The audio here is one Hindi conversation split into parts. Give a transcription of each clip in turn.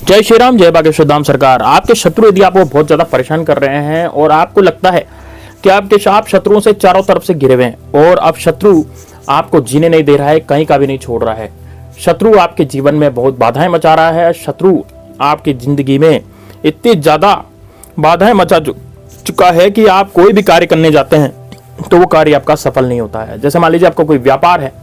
जय श्री राम, जय बागेश्वर धाम सरकार। आपके शत्रु यदि आपको बहुत ज्यादा परेशान कर रहे हैं और आपको लगता है कि आप शत्रुओं से चारों तरफ से घिरे हुए हैं और अब शत्रु आपको जीने नहीं दे रहा है, कहीं का भी नहीं छोड़ रहा है, शत्रु आपके जीवन में बहुत बाधाएं मचा रहा है, शत्रु आपकी जिंदगी में इतनी ज्यादा बाधाएं मचा चुका है कि आप कोई भी कार्य करने जाते हैं तो वो कार्य आपका सफल नहीं होता है। जैसे मान लीजिए आपका कोई व्यापार है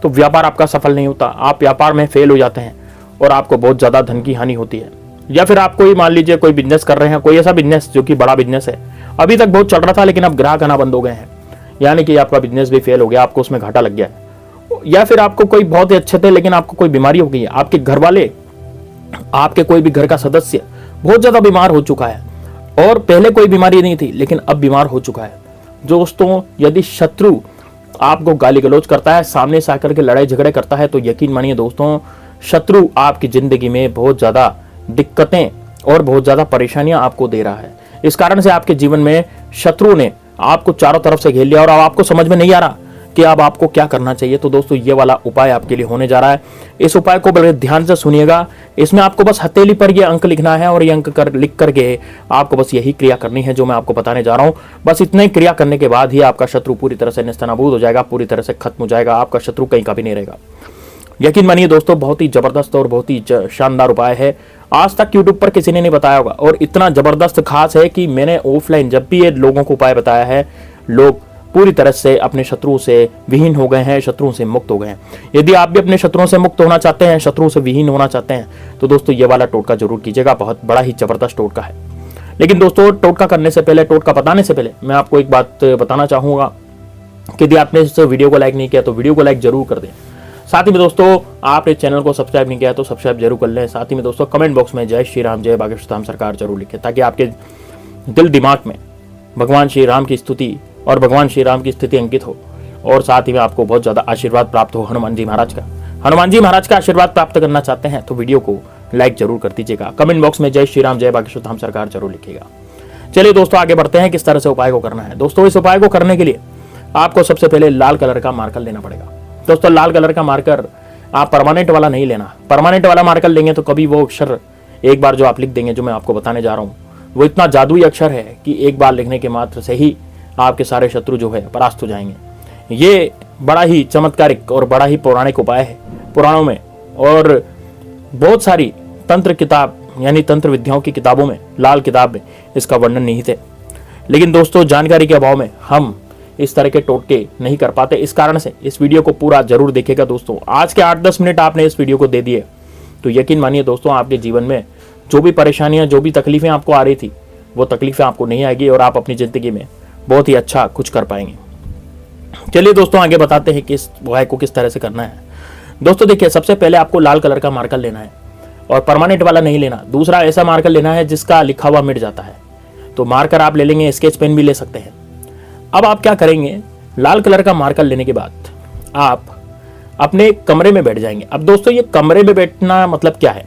तो व्यापार आपका सफल नहीं होता, आप व्यापार में फेल हो जाते हैं और आपको बहुत ज्यादा धन की हानि होती है। या फिर आप कोई मान लीजिए कोई बिजनेस कर रहे हैं, कोई ऐसा बिजनेस जो कि बड़ा बिजनेस है, अभी तक बहुत चल रहा था लेकिन अब ग्राहक आना बंद हो गए हैं, यानी कि आपका बिजनेस भी फेल हो गया, आपको उसमें घाटा लग गया है। या फिर आपको कोई बहुत ही अच्छे थे लेकिन आपको कोई बीमारी हो गई है, आपके घर वाले, आपके कोई भी घर का सदस्य बहुत ज्यादा बीमार हो चुका है और पहले कोई बीमारी नहीं थी लेकिन अब बीमार हो चुका है। दोस्तों, यदि शत्रु आपको गाली गलौज करता है, सामने से आकर के लड़ाई झगड़े करता है, तो यकीन मानिए दोस्तों, शत्रु आपकी जिंदगी में बहुत ज्यादा दिक्कतें और बहुत ज्यादा परेशानियां आपको दे रहा है। इस कारण से आपके जीवन में शत्रु ने आपको चारों तरफ से घेर लिया और अब आपको समझ में नहीं आ रहा कि अब आपको क्या करना चाहिए। तो दोस्तों, ये वाला उपाय आपके लिए होने जा रहा है। इस उपाय को बड़े ध्यान से सुनिएगा। इसमें आपको बस हथेली पर ये अंक लिखना है और ये अंक लिख करके आपको बस यही क्रिया करनी है जो मैं आपको बताने जा रहा हूं। बस इतना ही क्रिया करने के बाद ही आपका शत्रु पूरी तरह से नेस्तनाबूद हो जाएगा, पूरी तरह से खत्म हो जाएगा, आपका शत्रु कहीं का भी नहीं रहेगा। यकीन मानिए दोस्तों, बहुत ही जबरदस्त और बहुत ही शानदार उपाय है। आज तक यूट्यूब पर किसी ने नहीं बताया होगा और इतना जबरदस्त खास है कि मैंने ऑफलाइन जब भी ये लोगों को उपाय बताया है, लोग पूरी तरह से अपने शत्रुओं से विहीन हो गए हैं, शत्रुओं से मुक्त हो गए हैं। यदि आप भी अपने शत्रुओं से मुक्त होना चाहते हैं, शत्रुओं से विहीन होना चाहते हैं, तो दोस्तों ये वाला टोटका जरूर कीजिएगा। बहुत बड़ा ही जबरदस्त टोटका है। लेकिन दोस्तों, टोटका करने से पहले, टोटका बताने से पहले मैं आपको एक बात बताना चाहूंगा कि यदि आपने इस वीडियो को लाइक नहीं किया तो वीडियो को लाइक जरूर कर दें। साथ ही में दोस्तों, आपने चैनल को सब्सक्राइब नहीं किया तो सब्सक्राइब जरूर कर लें। साथ ही में दोस्तों, कमेंट बॉक्स में जय श्री राम, जय बागेश्वर धाम सरकार जरूर लिखें, ताकि आपके दिल दिमाग में भगवान श्री राम की स्तुति और भगवान श्री राम की स्थिति अंकित हो और साथ ही में आपको बहुत ज्यादा आशीर्वाद प्राप्त हो हनुमान जी महाराज का। हनुमान जी महाराज का आशीर्वाद प्राप्त करना चाहते हैं तो वीडियो को लाइक जरूर कर दीजिएगा। कमेंट बॉक्स में जय श्री राम, जय बागेश्वर धाम सरकार जरूर लिखिएगा। चलिए दोस्तों, आगे बढ़ते हैं किस तरह से उपाय को करना है। दोस्तों, इस उपाय को करने के लिए आपको सबसे पहले लाल कलर का मार्कर लेना पड़ेगा। दोस्तों, लाल कलर का मार्कर आप परमानेंट वाला नहीं लेना। परमानेंट वाला मार्कर लेंगे तो कभी वो अक्षर एक बार जो आप लिख देंगे, जो मैं आपको बताने जा रहा हूं, वो इतना जादुई अक्षर है कि एक बार लिखने के मात्र से ही आपके सारे शत्रु जो है परास्त हो जाएंगे। ये बड़ा ही चमत्कारिक और बड़ा ही पौराणिक उपाय है। पुराणों में और बहुत सारी तंत्र किताब यानी तंत्र विद्याओं की किताबों में, लाल किताब में इसका वर्णन नहीं थे। लेकिन दोस्तों, जानकारी के अभाव में हम इस तरह के टोटके नहीं कर पाते। इस कारण से इस वीडियो को पूरा जरूर देखिएगा। दोस्तों, आज के 8-10 मिनट आपने इस वीडियो को दे दिए तो यकीन मानिए दोस्तों, आपके जीवन में जो भी परेशानियां, जो भी तकलीफें आपको आ रही थी, वो तकलीफें आपको नहीं आएगी और आप अपनी जिंदगी में बहुत ही अच्छा कुछ कर पाएंगे। चलिए दोस्तों, आगे बताते हैं कि इस उपाय को किस तरह से करना है। दोस्तों देखिए, सबसे पहले आपको लाल कलर का मार्कर लेना है और परमानेंट वाला नहीं लेना। दूसरा ऐसा मार्कर लेना है जिसका लिखा हुआ मिट जाता है। तो मार्कर आप ले लेंगे, स्केच पेन भी ले सकते हैं। अब आप क्या करेंगे, लाल कलर का मार्कर लेने के बाद आप अपने कमरे में बैठ जाएंगे। अब दोस्तों, ये कमरे में बैठना मतलब क्या है?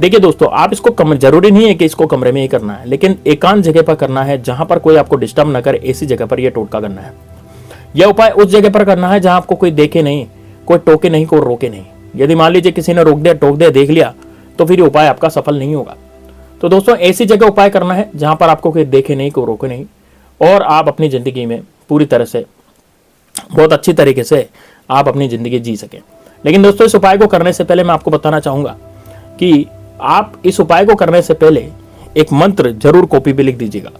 देखिए दोस्तों, आप इसको जरूरी नहीं है कि इसको कमरे में ही करना है, लेकिन एकांत जगह पर करना है जहां पर कोई आपको डिस्टर्ब न करे। ऐसी जगह पर यह टोटका करना है। यह उपाय उस जगह पर करना है जहां आपको कोई देखे नहीं, कोई टोके नहीं, कोई रोके नहीं। यदि मान लीजिए किसी ने रोक दिया, टोक दिया, देख लिया, तो फिर ये उपाय आपका सफल नहीं होगा। तो दोस्तों, ऐसी जगह उपाय करना है जहां पर आपको कोई देखे नहीं, कोई रोके नहीं और आप अपनी जिंदगी में पूरी तरह से बहुत अच्छी तरीके से आप अपनी जिंदगी जी सकें। लेकिन दोस्तों, इस उपाय को करने से पहले मैं आपको बताना चाहूंगा कि आप इस उपाय को करने से पहले एक मंत्र जरूर कॉपी पे लिख दीजिएगा।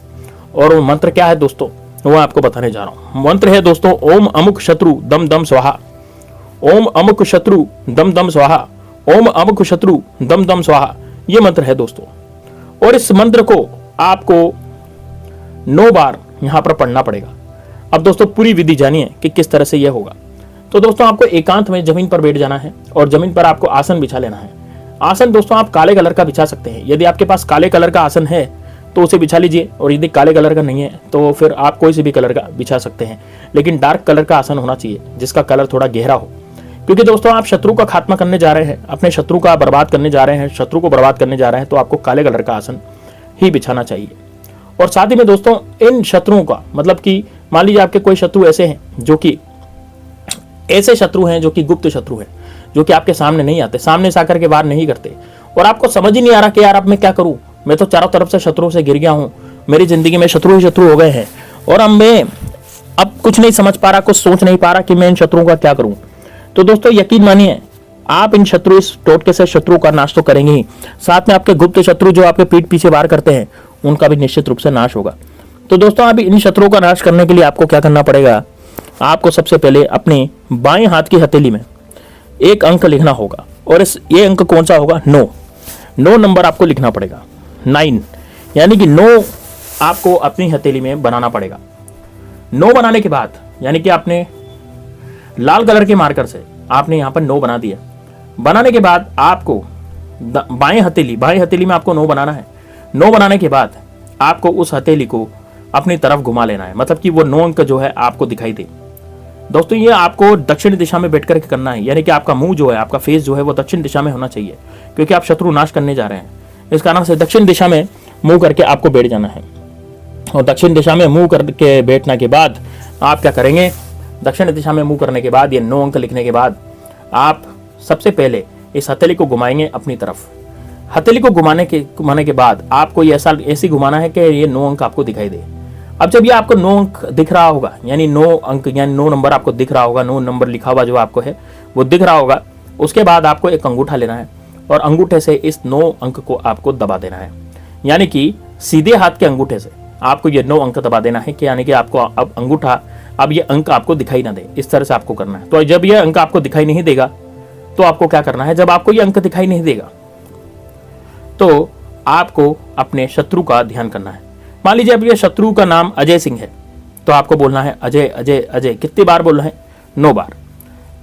और वो मंत्र क्या है दोस्तों, वो मैं आपको बताने जा रहा हूं। मंत्र है दोस्तों, ओम अमुक शत्रु दम दम स्वाहा। ओम अमुक शत्रु दम दम स्वाहा। ओम अमुक शत्रु दम दम स्वाहा। ये मंत्र है दोस्तों, और इस मंत्र को आपको 9 बार यहां पर पढ़ना पड़ेगा। अब दोस्तों, पूरी विधि जानिए कि किस तरह से यह होगा। तो दोस्तों, आपको एकांत में जमीन पर बैठ जाना है और जमीन पर आपको आसन बिछा लेना है। आसन दोस्तों आप काले कलर का बिछा सकते हैं। यदि आपके पास काले कलर का आसन है तो उसे बिछा लीजिए, और यदि काले कलर का नहीं है तो फिर आप कोई से भी कलर का बिछा सकते हैं। लेकिन डार्क कलर का आसन होना चाहिए जिसका कलर थोड़ा गहरा हो, क्योंकि दोस्तों आप शत्रु का खात्मा करने जा रहे हैं, अपने शत्रु का बर्बाद करने जा रहे हैं, शत्रु को बर्बाद करने जा रहे हैं, तो आपको काले कलर का आसन ही बिछाना चाहिए। और साथ ही में दोस्तों, इन शत्रुओं का मतलब कि मान लीजिए आपके कोई शत्रु ऐसे हैं जो कि ऐसे शत्रु हैं जो कि गुप्त शत्रु हैं, जो कि आपके सामने नहीं आते, सामने से आकर के वार नहीं करते, और आपको समझ ही नहीं आ रहा कि यार अब मैं क्या करूं, मैं तो चारों तरफ से शत्रुओं से घिर गया हूं, मेरी जिंदगी में शत्रु ही शत्रु हो गए हैं और अब कुछ नहीं समझ पा रहा, कुछ सोच नहीं पा रहा कि मैं इन शत्रुओं का क्या करूं। तो दोस्तों यकीन मानिए, आप इन शत्रु इस टोटके से शत्रु का नाश तो करेंगे ही, साथ में आपके गुप्त शत्रु जो आपके पीठ पीछे वार करते हैं उनका भी निश्चित रूप से नाश होगा। तो दोस्तों अभी इन शत्रुओं का नाश करने के लिए आपको क्या करना पड़ेगा, आपको सबसे पहले अपने बाएं हाथ की हथेली में एक अंक लिखना होगा और ये अंक कौन सा होगा, 9 नंबर आपको लिखना पड़ेगा, 9 यानी कि 9 आपको अपनी हथेली में बनाना पड़ेगा। 9 बनाने के बाद यानी कि आपने लाल कलर के मार्कर से आपने यहां पर 9 बना दिया। बनाने के बाद आपको बाएं हथेली में आपको 9 बनाना है। 9 बनाने के बाद आपको उस हथेली को अपनी तरफ घुमा लेना है, मतलब कि वो 9 अंक जो है आपको दिखाई दे। दोस्तों ये आपको दक्षिण दिशा में बैठ करके करना है, यानी कि आपका मुंह जो है, आपका फेस जो है वो दक्षिण दिशा में होना चाहिए, क्योंकि आप शत्रु नाश करने जा रहे हैं। इस कारण से दक्षिण दिशा में मुंह करके आपको बैठ जाना है। और दक्षिण दिशा में मुंह करके बैठने के बाद आप क्या करेंगे, दक्षिण दिशा में मुंह करने के बाद ये 9 अंक लिखने के बाद आप सबसे पहले इस हथेली को घुमाएंगे अपनी तरफ। हथेली को घुमाने के बाद आपको ये ऐसी घुमाना है कि ये 9 अंक आपको दिखाई दे। अब जब ये आपको 9 अंक दिख रहा होगा, यानी 9 अंक यानी 9 नंबर आपको दिख रहा होगा, 9 नंबर लिखा हुआ जो आपको है वो दिख रहा होगा, उसके बाद आपको एक अंगूठा लेना है और अंगूठे से इस 9 अंक को आपको दबा देना है। यानी कि सीधे हाथ के अंगूठे से आपको ये 9 अंक दबा देना है कि यानी कि आपको अब अंगूठा, अब ये अंक आपको दिखाई ना दे, इस तरह से आपको करना है। तो जब ये अंक आपको दिखाई नहीं देगा तो आपको क्या करना है, जब आपको ये अंक दिखाई नहीं देगा तो आपको अपने शत्रु का ध्यान करना है। मान लीजिए अब ये शत्रु का नाम अजय सिंह है, तो आपको बोलना है अजय अजय अजय। कितनी बार बोलना है, 9 बार।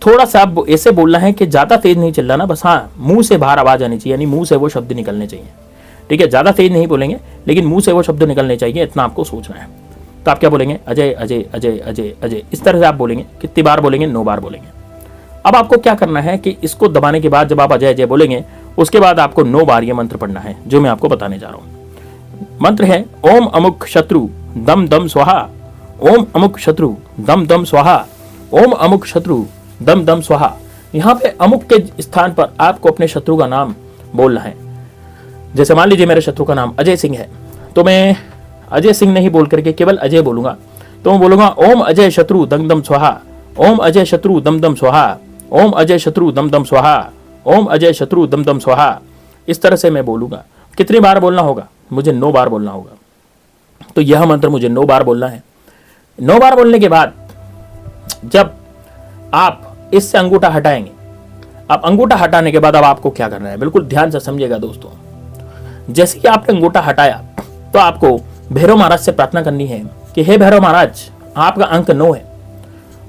थोड़ा सा ऐसे बोलना है कि ज्यादा तेज नहीं चल रहा ना, बस हाँ मुंह से बाहर आवाज आनी चाहिए, यानी मुंह से वो शब्द निकलने चाहिए। ठीक है, ज्यादा तेज नहीं बोलेंगे लेकिन मुंह से वो शब्द निकलने चाहिए, इतना आपको सोचना है। तो आप क्या बोलेंगे, अजय अजय अजय अजय अजय, इस तरह से आप बोलेंगे। कितनी बार बोलेंगे, 9 बार बोलेंगे। अब आपको क्या करना है कि इसको दबाने के बाद जब आप अजय अजय बोलेंगे उसके बाद आपको 9 बार ये मंत्र पढ़ना है जो मैं आपको बताने जा रहा हूं। मंत्र है ओम अमुक शत्रु दम दम स्वाहा, ओम अमुक शत्रु दम दम स्वाहा, ओम अमुक शत्रु दम दम स्वाहा। यहां पे अमुक के स्थान पर आपको अपने शत्रु का नाम बोलना है। जैसे मान लीजिए मेरे शत्रु का नाम अजय सिंह है, तो मैं अजय सिंह नहीं बोल करके केवल अजय बोलूंगा। तो मैं बोलूंगा ओम अजय शत्रु दम दम स्वाहा, ओम अजय शत्रु दम दम स्वाहा, ओम अजय शत्रु दम दम स्वाहा, ओम अजय शत्रु दम दम स्वाहा। इस तरह से मैं बोलूंगा। कितनी बार बोलना होगा, मुझे 9 बार बोलना होगा। तो यह मंत्र मुझे 9 बार बोलना है। 9 बार बोलने के बाद जब आप इससे अंगूठा हटाएंगे, अब अंगूठा हटाने के बाद अब आपको क्या करना है, बिल्कुल ध्यान से समझिएगा दोस्तों। जैसे कि आपने अंगूठा हटाया तो आपको भैरव महाराज से प्रार्थना करनी है कि हे भैरव महाराज, आपका अंक 9 है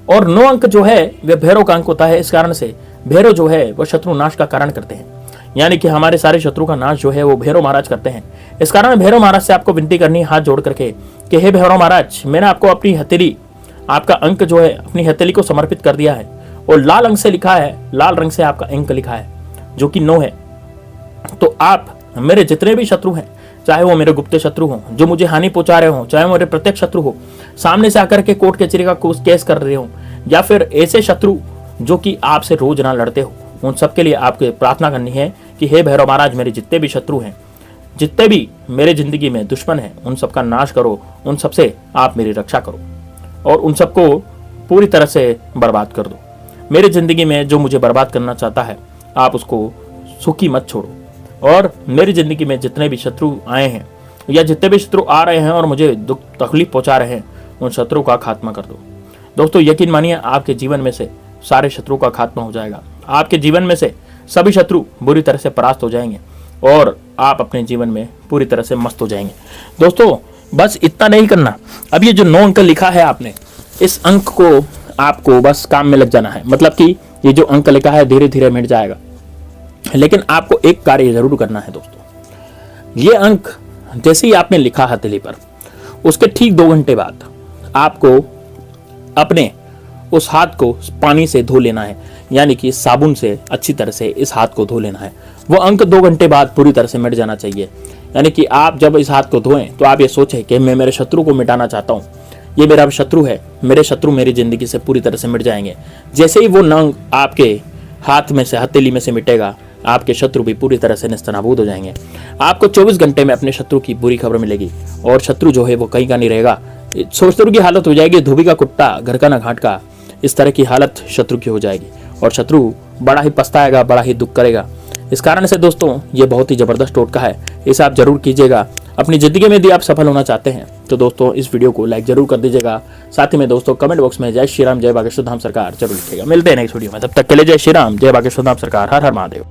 और 9 अंक जो है वह भैरव का अंक होता है। इस कारण से भैरव जो है वह शत्रु नाश का कारण करते हैं, यानी कि हमारे सारे शत्रु का नाश जो है वो भैरव महाराज करते हैं। इस कारण भैरव महाराज से आपको विनती करनी है हाथ जोड़ करके कि हे भैरव महाराज, मैंने आपको अपनी हथेली, आपका अंक जो है अपनी हथेली को समर्पित कर दिया है और लाल अंक से लिखा है, लाल रंग से आपका अंक लिखा है जो कि 9 है। तो आप मेरे जितने भी शत्रु हैं, चाहे वो मेरे गुप्त शत्रु हो जो मुझे हानि पहुंचा रहे हो, चाहे वो मेरे प्रत्यक्ष शत्रु हो, सामने से आकर के कोर्ट कचहरी का केस कर रहे हो, या फिर ऐसे शत्रु जो कि आपसे रोज ना लड़ते हो, उन सबके लिए आपको प्रार्थना करनी है कि हे भैरव महाराज, मेरे जितने भी शत्रु हैं, जितने भी मेरे जिंदगी में दुश्मन हैं, उन सबका नाश करो, उन सबसे आप मेरी रक्षा करो और उन सबको पूरी तरह से बर्बाद कर दो। मेरी जिंदगी में जो मुझे बर्बाद करना चाहता है आप उसको सुखी मत छोड़ो, और मेरी जिंदगी में जितने भी शत्रु आए हैं या जितने भी शत्रु आ रहे हैं और मुझे दुख तकलीफ पहुंचा रहे हैं, उन शत्रु का खात्मा कर दो। दोस्तों यकीन मानिए, आपके जीवन में से सारे शत्रु का खात्मा हो जाएगा। आपके जीवन में से सभी शत्रु बुरी तरह से परास्त हो जाएंगे और आप अपने जीवन में पूरी तरह से मस्त हो जाएंगे। दोस्तों बस इतना नहीं करना, अब ये जो 9 अंक लिखा है आपने, इस अंक को आपको बस काम में लग जाना है। मतलब कि ये जो अंक लिखा है धीरे धीरे मिट जाएगा, लेकिन आपको एक कार्य जरूर करना है दोस्तों। ये अंक जैसे ही आपने लिखा हथेली पर, उसके ठीक 2 घंटे बाद आपको अपने उस हाथ को पानी से धो लेना है, यानी कि साबुन से अच्छी तरह से इस हाथ को धो लेना है। वो अंक 2 घंटे बाद पूरी तरह से मिट जाना चाहिए। यानी कि आप जब इस हाथ को धोएं तो आप ये सोचें कि मैं मेरे शत्रु को मिटाना चाहता हूँ, ये मेरा शत्रु है, मेरे शत्रु मेरी जिंदगी से पूरी तरह से मिट जाएंगे। जैसे ही वो नंग आपके हाथ में से, हथेली में से मिटेगा, आपके शत्रु भी पूरी तरह से नेस्तनाबूद हो जाएंगे। आपको 24 घंटे में अपने शत्रु की बुरी खबर मिलेगी और शत्रु जो है वो कहीं का नहीं रहेगा। शत्रु की हालत हो जाएगी धोबी का कुत्ता घर का ना घाट का, इस तरह की हालत शत्रु की हो जाएगी और शत्रु बड़ा ही पछताएगा, बड़ा ही दुख करेगा। इस कारण से दोस्तों ये बहुत ही जबरदस्त टोटका है, इसे आप जरूर कीजिएगा अपनी जिंदगी में। यदि आप सफल होना चाहते हैं तो दोस्तों इस वीडियो को लाइक जरूर कर दीजिएगा। साथ ही में दोस्तों कमेंट बॉक्स में जय श्री राम जय बागेश्वर धाम सरकार जरूर लिखिएगा। मिलते हैं नेक्स्ट वीडियो में, तब तक के लिए जय श्री राम जय बागेश्वर धाम सरकार, हर हर महादेव।